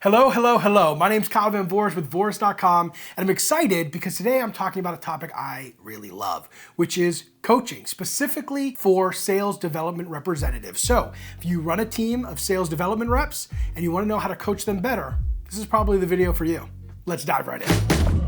Hello, hello, hello. My name's Kyle Van Voors with Voors.com, and I'm excited because today I'm talking about a topic I really love, which is coaching, specifically for sales development representatives. So if you run a team of sales development reps and you want to know how to coach them better, this is probably the video for you. Let's dive right in.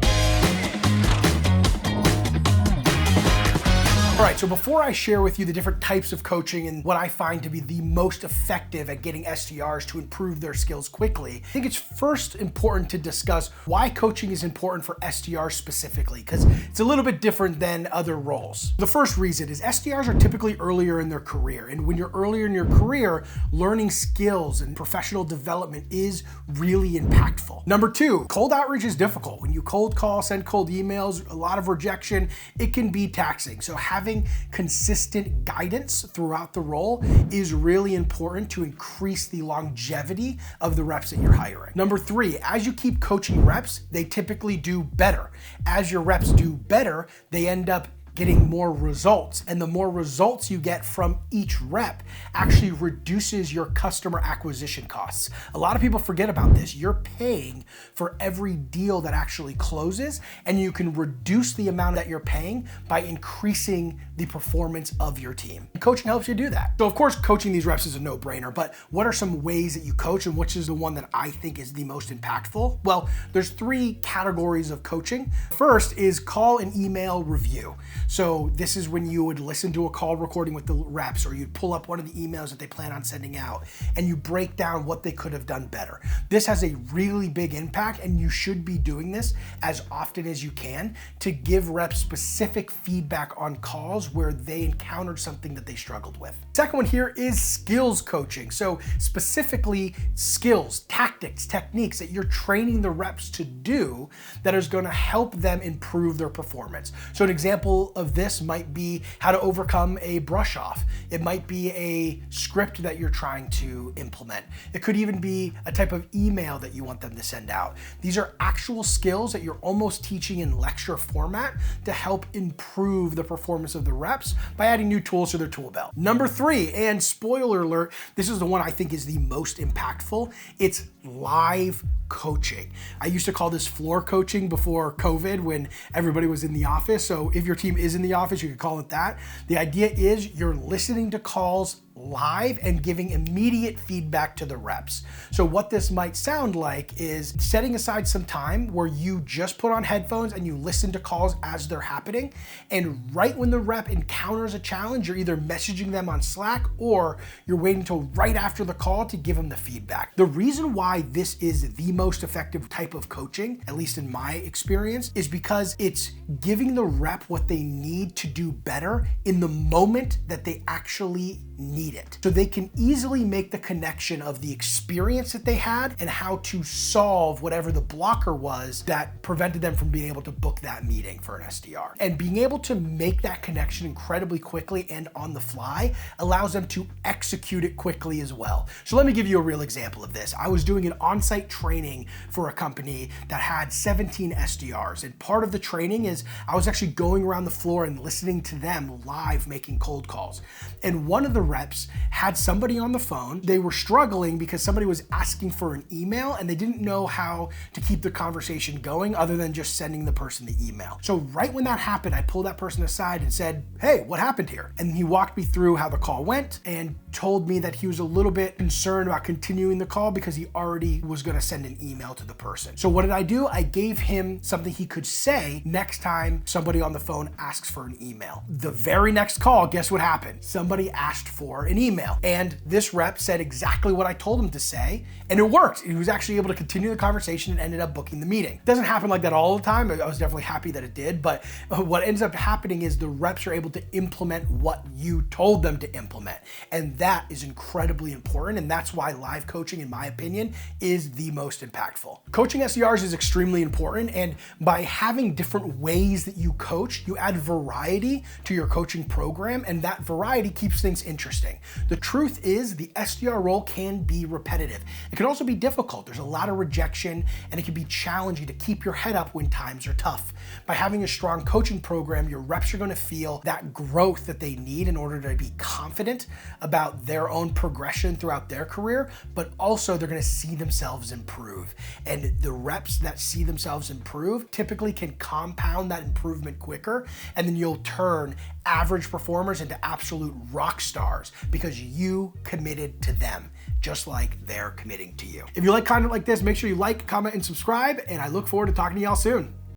All right, so before I share with you the different types of coaching and what I find to be the most effective at getting SDRs to improve their skills quickly, I think it's first important to discuss why coaching is important for SDRs specifically, because it's a little bit different than other roles. The first reason is SDRs are typically earlier in their career, and when you're earlier in your career, learning skills and professional development is really impactful. Number two, cold outreach is difficult. When you cold call, send cold emails, a lot of rejection, it can be taxing. So having consistent guidance throughout the role is really important to increase the longevity of the reps that you're hiring. Number three, as you keep coaching reps, they typically do better. As your reps do better, they end up getting more results. And the more results you get from each rep actually reduces your customer acquisition costs. A lot of people forget about this. You're paying for every deal that actually closes, and you can reduce the amount that you're paying by increasing the performance of your team. Coaching helps you do that. So of course, coaching these reps is a no-brainer, but what are some ways that you coach, and which is the one that I think is the most impactful? Well, there's three categories of coaching. First is call and email review. So this is when you would listen to a call recording with the reps, or you'd pull up one of the emails that they plan on sending out, and you break down what they could have done better. This has a really big impact, and you should be doing this as often as you can to give reps specific feedback on calls where they encountered something that they struggled with. Second one here is skills coaching. So specifically skills, tactics, techniques that you're training the reps to do that is going to help them improve their performance. So an example of this might be how to overcome a brush off. It might be a script that you're trying to implement. It could even be a type of email that you want them to send out. These are actual skills that you're almost teaching in lecture format to help improve the performance of the reps by adding new tools to their tool belt. Number three, and spoiler alert, this is the one I think is the most impactful. It's live coaching. I used to call this floor coaching before COVID when everybody was in the office. So if your team is in the office, you could call it that. The idea is you're listening to calls live and giving immediate feedback to the reps. So what this might sound like is setting aside some time where you just put on headphones and you listen to calls as they're happening. And right when the rep encounters a challenge, you're either messaging them on Slack or you're waiting till right after the call to give them the feedback. The reason why this is the most effective type of coaching, at least in my experience, is because it's giving the rep what they need to do better in the moment that they actually need it. So they can easily make the connection of the experience that they had and how to solve whatever the blocker was that prevented them from being able to book that meeting for an SDR. And being able to make that connection incredibly quickly and on the fly allows them to execute it quickly as well. So let me give you a real example of this. I was doing an on-site training for a company that had 17 SDRs. And part of the training is I was actually going around the floor and listening to them live making cold calls. And one of the reps had somebody on the phone. They were struggling because somebody was asking for an email and they didn't know how to keep the conversation going other than just sending the person the email. So right when that happened, I pulled that person aside and said, "Hey, what happened here?" And he walked me through how the call went and told me that he was a little bit concerned about continuing the call because he already was going to send an email to the person. So what did I do? I gave him something he could say next time somebody on the phone asks for an email. The very next call, guess what happened? Somebody asked for an email. And this rep said exactly what I told him to say, and it worked. He was actually able to continue the conversation and ended up booking the meeting. It doesn't happen like that all the time. I was definitely happy that it did, but what ends up happening is the reps are able to implement what you told them to implement. And that is incredibly important, and that's why live coaching, in my opinion, is the most impactful. Coaching SDRs is extremely important, and by having different ways that you coach, you add variety to your coaching program, and that variety keeps things interesting. interesting. The truth is the SDR role can be repetitive. It can also be difficult. There's a lot of rejection and it can be challenging to keep your head up when times are tough. By having a strong coaching program, your reps are going to feel that growth that they need in order to be confident about their own progression throughout their career, but also they're going to see themselves improve. And the reps that see themselves improve typically can compound that improvement quicker, and then you'll turn average performers into absolute rock stars because you committed to them, just like they're committing to you. If you like content like this, make sure you like, comment, and subscribe, and I look forward to talking to y'all soon.